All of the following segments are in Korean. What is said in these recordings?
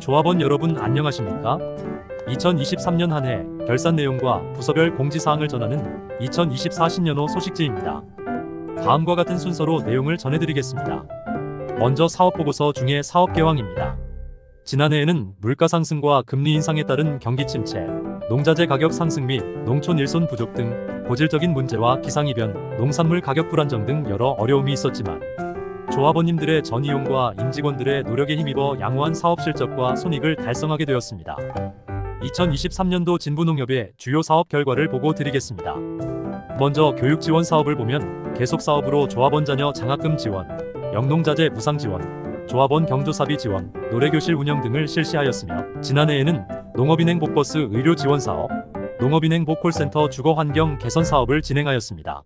조합원 여러분 안녕하십니까? 2023년 한 해 결산 내용과 부서별 공지사항을 전하는 2024 신년호 소식지입니다. 다음과 같은 순서로 내용을 전해드리겠습니다. 먼저 사업보고서 중에 사업개황입니다. 지난해에는 물가 상승과 금리 인상에 따른 경기 침체, 농자재 가격 상승 및 농촌 일손 부족 등 고질적인 문제와 기상이변, 농산물 가격 불안정 등 여러 어려움이 있었지만 조합원님들의 전이용과 임직원들의 노력에 힘입어 양호한 사업 실적과 손익을 달성하게 되었습니다. 2023년도 진부농협의 주요 사업 결과를 보고 드리겠습니다. 먼저 교육 지원 사업을 보면 계속 사업으로 조합원 자녀 장학금 지원, 영농자재 무상 지원, 조합원 경조사비 지원, 노래교실 운영 등을 실시하였으며 지난해에는 농업인행 복버스 의료 지원 사업, 농업인행 복콜센터 주거 환경 개선 사업을 진행하였습니다.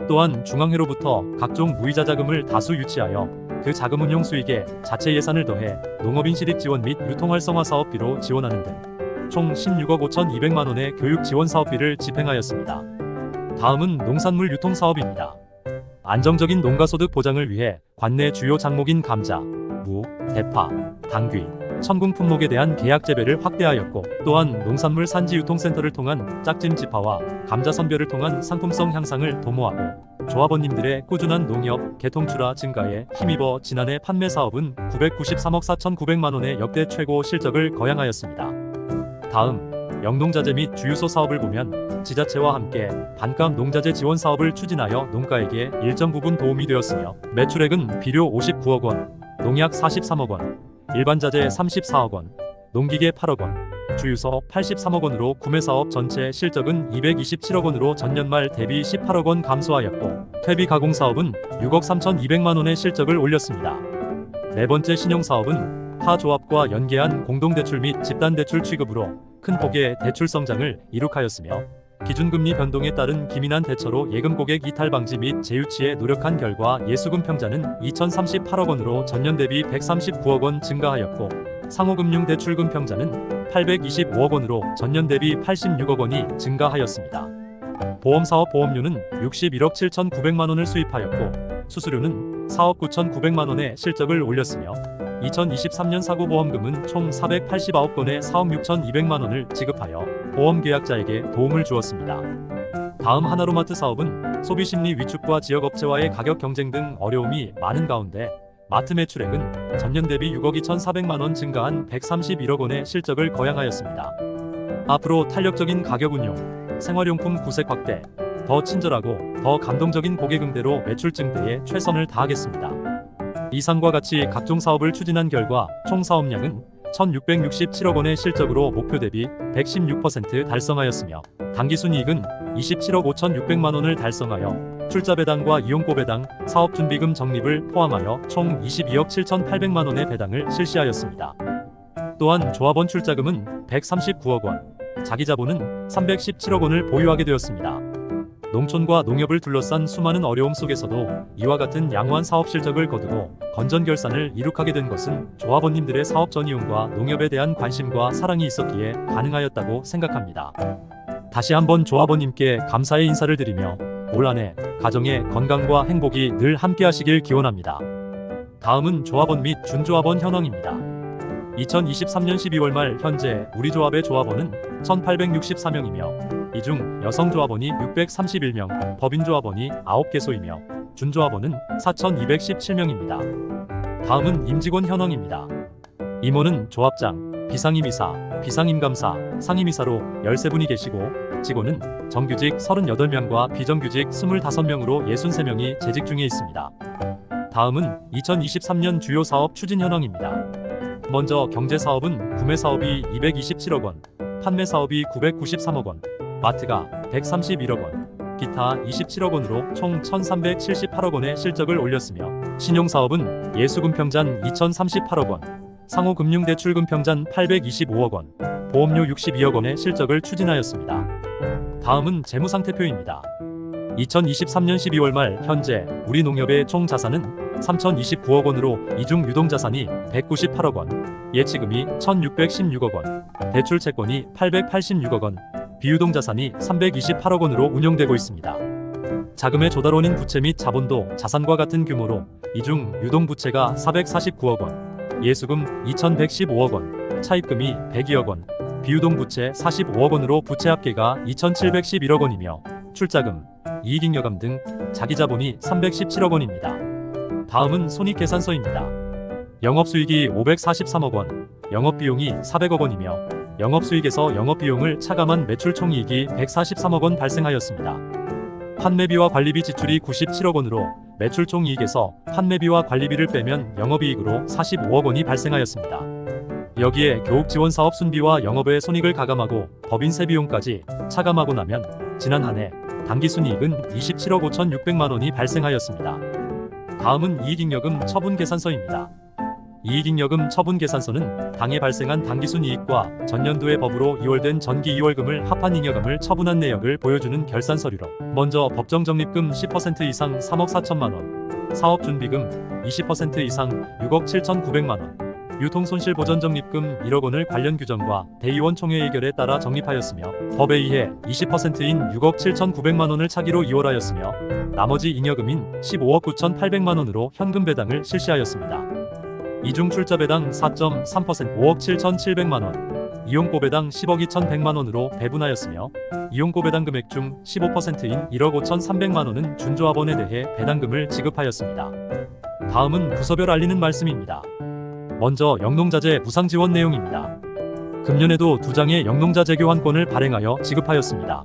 또한 중앙회로부터 각종 무이자 자금을 다수 유치하여 그 자금 운용 수익에 자체 예산을 더해 농업인 실익 지원 및 유통 활성화 사업비로 지원하는 등 총 16억 5,200만원의 교육 지원 사업비를 집행하였습니다. 다음은 농산물 유통 사업입니다. 안정적인 농가소득 보장을 위해 관내 주요 작목인 감자, 무, 대파, 당귀, 천궁 품목에 대한 계약 재배를 확대하였고 또한 농산물 산지 유통센터를 통한 짝짐 지파와 감자 선별을 통한 상품성 향상을 도모하고 조합원님들의 꾸준한 농협 개통출하 증가에 힘입어 지난해 판매 사업은 993억 4,900만원의 역대 최고 실적을 거양하였습니다. 다음 영농자재 및 주유소 사업을 보면 지자체와 함께 반값 농자재 지원 사업을 추진하여 농가에게 일정 부분 도움이 되었으며 매출액은 비료 59억 원, 농약 43억 원, 일반 자재 34억 원, 농기계 8억 원, 주유소 83억 원으로 구매 사업 전체 실적은 227억 원으로 전년 말 대비 18억 원 감소하였고 퇴비 가공 사업은 6억 3,200만 원의 실적을 올렸습니다. 네 번째 신용 사업은 타 조합과 연계한 공동대출 및 집단대출 취급으로 큰 폭의 대출 성장을 이룩하였으며 기준금리 변동에 따른 기민한 대처로 예금 고객 이탈 방지 및 재유치에 노력한 결과 예수금 평자는 2,038억 원으로 전년 대비 139억 원 증가하였고 상호금융 대출금 평자는 825억 원으로 전년 대비 86억 원이 증가하였습니다. 보험사업 보험료는 61억 7,900만 원을 수입하였고 수수료는 4억 9,900만 원의 실적을 올렸으며 2023년 사고보험금은 총 489건의 4억 6,200만 원을 지급하여 보험계약자에게 도움을 주었습니다. 다음 하나로마트 사업은 소비심리 위축과 지역업체와의 가격 경쟁 등 어려움이 많은 가운데 마트 매출액은 전년 대비 6억 2,400만 원 증가한 131억 원의 실적을 거양하였습니다. 앞으로 탄력적인 가격 운용, 생활용품 구색 확대, 더 친절하고 더 감동적인 고객 응대로 매출 증대에 최선을 다하겠습니다. 이상과 같이 각종 사업을 추진한 결과 총 사업량은 1,667억 원의 실적으로 목표 대비 116% 달성하였으며 당기순이익은 27억 5,600만 원을 달성하여 출자 배당과 이용고 배당, 사업준비금 적립을 포함하여 총 22억 7,800만 원의 배당을 실시하였습니다. 또한 조합원 출자금은 139억 원, 자기자본은 317억 원을 보유하게 되었습니다. 농촌과 농협을 둘러싼 수많은 어려움 속에서도 이와 같은 양호한 사업 실적을 거두고 건전 결산을 이룩하게 된 것은 조합원님들의 사업 전이용과 농협에 대한 관심과 사랑이 있었기에 가능하였다고 생각합니다. 다시 한번 조합원님께 감사의 인사를 드리며 올 한 해 가정의 건강과 행복이 늘 함께하시길 기원합니다. 다음은 조합원 및 준조합원 현황입니다. 2023년 12월 말 현재 우리 조합의 조합원은 1,864명이며 이 중 여성 조합원이 631명, 법인 조합원이 9개소이며 준조합원은 4,217명입니다. 다음은 임직원 현황입니다. 임원은 조합장, 비상임이사, 비상임감사, 상임이사로 13분이 계시고 직원은 정규직 38명과 비정규직 25명으로 63명이 재직 중에 있습니다. 다음은 2023년 주요 사업 추진 현황입니다. 먼저 경제사업은 구매사업이 227억 원, 판매사업이 993억 원, 마트가 131억 원, 기타 27억 원으로 총 1,378억 원의 실적을 올렸으며 신용사업은 예수금 평잔 2,038억 원, 상호금융대출금 평잔 825억 원, 보험료 62억 원의 실적을 추진하였습니다. 다음은 재무상태표입니다. 2023년 12월 말 현재 우리 농협의 총 자산은 3,029억 원으로 이중 유동자산이 198억 원, 예치금이 1,616억 원, 대출채권이 886억 원, 비유동자산이 328억 원으로 운용되고 있습니다. 자금의 조달원인 부채 및 자본도 자산과 같은 규모로 이중 유동부채가 449억 원, 예수금 2,115억 원, 차입금이 102억 원, 비유동 부채 45억 원으로 부채 합계가 2,711억 원이며 출자금, 이익잉여금 등 자기자본이 317억 원입니다. 다음은 손익계산서입니다. 영업수익이 543억 원, 영업비용이 400억 원이며 영업수익에서 영업비용을 차감한 매출총이익이 143억 원 발생하였습니다. 판매비와 관리비 지출이 97억 원으로 매출총이익에서 판매비와 관리비를 빼면 영업이익으로 45억 원이 발생하였습니다. 여기에 교육지원사업 순비와 영업외 손익을 가감하고 법인세 비용까지 차감하고 나면 지난 한 해 당기순이익은 27억 5,600만 원이 발생하였습니다. 다음은 이익잉여금 처분계산서입니다. 이익잉여금 처분계산서는 당해 발생한 당기순이익과 전년도의 법으로 2월된 전기 2월금을 합한 잉여금을 처분한 내역을 보여주는 결산서류로 먼저 법정적립금 10% 이상 3억 4천만 원, 사업준비금 20% 이상 6억 7,900만 원, 유통손실보전적립금 1억 원을 관련 규정과 대의원 총회 의결에 따라 적립하였으며 법에 의해 20%인 6억 7,900만 원을 차기로 이월하였으며 나머지 잉여금인 15억 9,800만 원으로 현금 배당을 실시하였습니다. 이중 출자 배당 4.3% 5억 7,700만 원, 이용고 배당 10억 2,100만 원으로 배분하였으며 이용고 배당 금액 중 15%인 1억 5,300만 원은 준조합원에 대해 배당금을 지급하였습니다. 다음은 부서별 알리는 말씀입니다. 먼저 영농자재 무상지원 내용입니다. 금년에도 2장의 영농자재 교환권을 발행하여 지급하였습니다.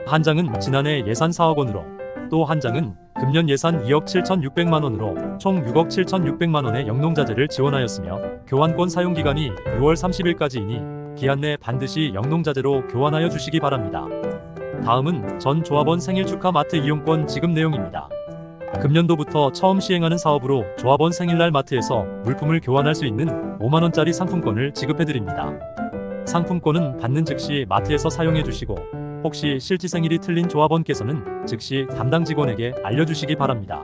한 장은 지난해 예산 4억 원으로 또 한 장은 금년 예산 2억 7,600만 원으로 총 6억 7,600만 원의 영농자재를 지원하였으며 교환권 사용기간이 6월 30일까지이니 기한 내 반드시 영농자재로 교환하여 주시기 바랍니다. 다음은 전 조합원 생일 축하 마트 이용권 지급 내용입니다. 금년도부터 처음 시행하는 사업으로 조합원 생일날 마트에서 물품을 교환할 수 있는 5만원짜리 상품권을 지급해드립니다. 상품권은 받는 즉시 마트에서 사용해 주시고 혹시 실지 생일이 틀린 조합원께서는 즉시 담당 직원에게 알려주시기 바랍니다.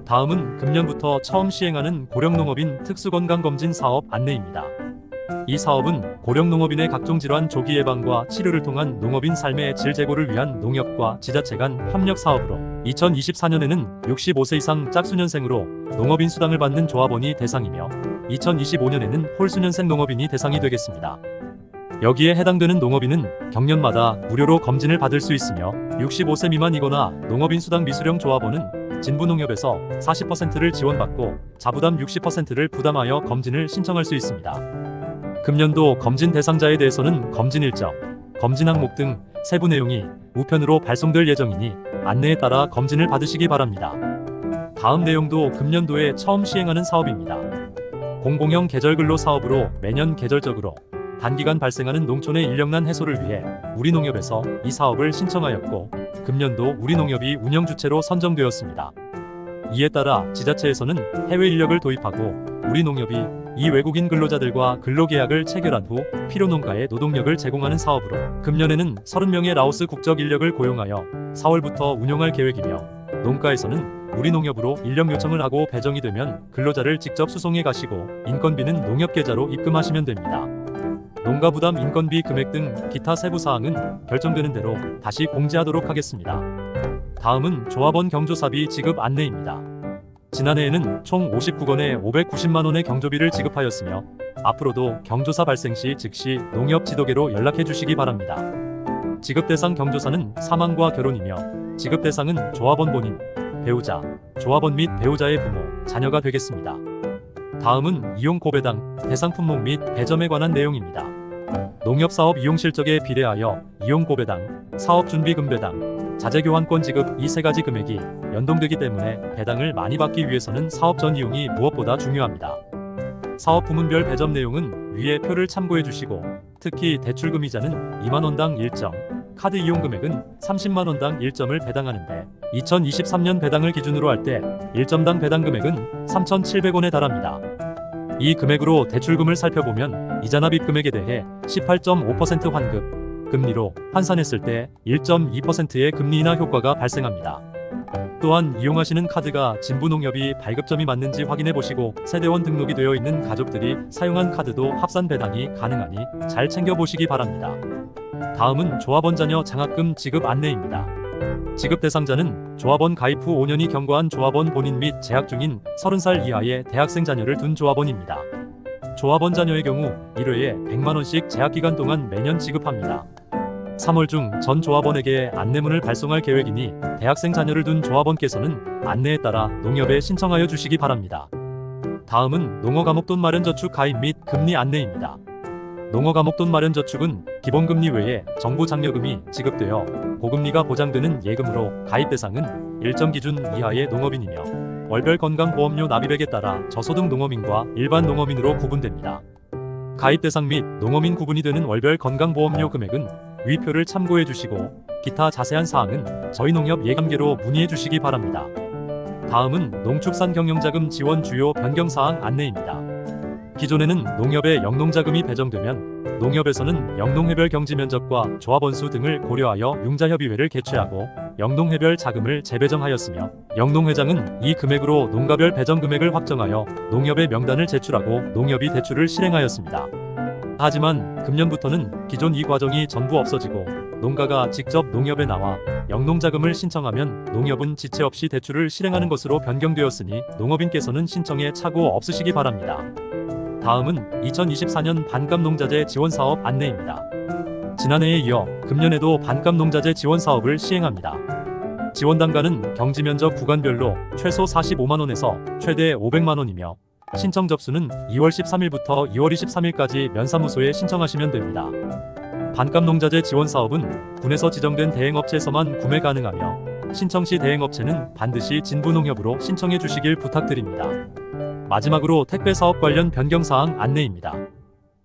다음은 금년부터 처음 시행하는 고령농업인 특수건강검진 사업 안내입니다. 이 사업은 고령농업인의 각종 질환 조기 예방과 치료를 통한 농업인 삶의 질 제고를 위한 농협과 지자체 간 협력 사업으로 2024년에는 65세 이상 짝수년생으로 농업인 수당을 받는 조합원이 대상이며 2025년에는 홀수년생 농업인이 대상이 되겠습니다. 여기에 해당되는 농업인은 경년마다 무료로 검진을 받을 수 있으며 65세 미만이거나 농업인 수당 미수령 조합원은 진부농협에서 40%를 지원받고 자부담 60%를 부담하여 검진을 신청할 수 있습니다. 금년도 검진 대상자에 대해서는 검진 일정, 검진 항목 등 세부 내용이 우편으로 발송될 예정이니 안내에 따라 검진을 받으시기 바랍니다. 다음 내용도 금년도에 처음 시행하는 사업입니다. 공공형 계절근로 사업으로 매년 계절적으로 단기간 발생하는 농촌의 인력난 해소를 위해 우리농협에서 이 사업을 신청하였고 금년도 우리농협이 운영 주체로 선정되었습니다. 이에 따라 지자체에서는 해외 인력을 도입하고 우리농협이 이 외국인 근로자들과 근로계약을 체결한 후 필요농가에 노동력을 제공하는 사업으로 금년에는 30명의 라오스 국적 인력을 고용하여 4월부터 운영할 계획이며 농가에서는 우리농협으로 인력 요청을 하고 배정이 되면 근로자를 직접 수송해 가시고 인건비는 농협 계좌로 입금하시면 됩니다. 농가 부담 인건비 금액 등 기타 세부 사항은 결정되는 대로 다시 공지하도록 하겠습니다. 다음은 조합원 경조사비 지급 안내입니다. 지난해에는 총 59건에 590만 원의 경조비를 지급하였으며 앞으로도 경조사 발생 시 즉시 농협 지도계로 연락해 주시기 바랍니다. 지급 대상 경조사는 사망과 결혼이며 지급 대상은 조합원 본인, 배우자, 조합원 및 배우자의 부모, 자녀가 되겠습니다. 다음은 이용 고배당, 대상 품목 및 배점에 관한 내용입니다. 농협사업 이용 실적에 비례하여 이용 고배당, 사업준비금 배당, 자재교환권 지급 이 세 가지 금액이 연동되기 때문에 배당을 많이 받기 위해서는 사업 전 이용이 무엇보다 중요합니다. 사업 부문별 배점 내용은 위에 표를 참고해 주시고 특히 대출금 이자는 2만원당 1점, 카드 이용 금액은 30만원당 1점을 배당하는데 2023년 배당을 기준으로 할 때 1점당 배당 금액은 3,700원에 달합니다. 이 금액으로 대출금을 살펴보면 이자 납입 금액에 대해 18.5% 환급, 금리로 환산했을 때 1.2%의 금리 인하 효과가 발생합니다. 또한 이용하시는 카드가 진부농협이 발급점이 맞는지 확인해 보시고 세대원 등록이 되어 있는 가족들이 사용한 카드도 합산 배당이 가능하니 잘 챙겨보시기 바랍니다. 다음은 조합원 자녀 장학금 지급 안내입니다. 지급 대상자는 조합원 가입 후 5년이 경과한 조합원 본인 및 재학 중인 30살 이하의 대학생 자녀를 둔 조합원입니다. 조합원 자녀의 경우 1회에 100만원씩 제약기간 동안 매년 지급합니다. 3월 중 전 조합원에게 안내문을 발송할 계획이니 대학생 자녀를 둔 조합원께서는 안내에 따라 농협에 신청하여 주시기 바랍니다. 다음은 농어감옥돈 마련저축 가입 및 금리 안내입니다. 농어감옥돈 마련저축은 기본금리 외에 정부 장려금이 지급되어 고금리가 보장되는 예금으로 가입 대상은 일정 기준 이하의 농업인이며 월별 건강보험료 납입액에 따라 저소득 농어민과 일반 농어민으로 구분됩니다. 가입 대상 및 농어민 구분이 되는 월별 건강보험료 금액은 위 표를 참고해 주시고 기타 자세한 사항은 저희 농협 예감계로 문의해 주시기 바랍니다. 다음은 농축산경영자금 지원 주요 변경사항 안내입니다. 기존에는 농협에 영농자금이 배정되면 농협에서는 영농회별 경지면적과 조합원 수 등을 고려하여 융자협의회를 개최하고 영농회별 자금을 재배정하였으며 영농회장은 이 금액으로 농가별 배정 금액을 확정하여 농협에 명단을 제출하고 농협이 대출을 실행하였습니다. 하지만 금년부터는 기존 이 과정이 전부 없어지고 농가가 직접 농협에 나와 영농자금을 신청하면 농협은 지체 없이 대출을 실행하는 것으로 변경되었으니 농업인께서는 신청에 착오 없으시기 바랍니다. 다음은 2024년 반값농자재 지원사업 안내입니다. 지난해에 이어 금년에도 반값농자재 지원사업을 시행합니다. 지원 단가는 경지면적 구간별로 최소 45만원에서 최대 500만원이며 신청 접수는 2월 13일부터 2월 23일까지 면사무소에 신청하시면 됩니다. 반값농자재 지원사업은 군에서 지정된 대행업체에서만 구매 가능하며 신청 시 대행업체는 반드시 진부농협으로 신청해 주시길 부탁드립니다. 마지막으로 택배사업 관련 변경사항 안내입니다.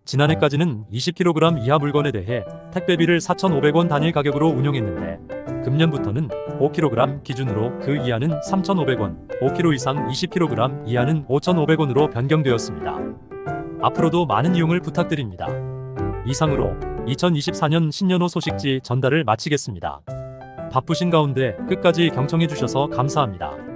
지난해까지는 20kg 이하 물건에 대해 택배비를 4,500원 단일 가격으로 운용했는데 금년부터는 5kg 기준으로 그 이하는 3,500원, 5kg 이상 20kg 이하는 5,500원으로 변경되었습니다. 앞으로도 많은 이용을 부탁드립니다. 이상으로 2024년 신년호 소식지 전달을 마치겠습니다. 바쁘신 가운데 끝까지 경청해 주셔서 감사합니다.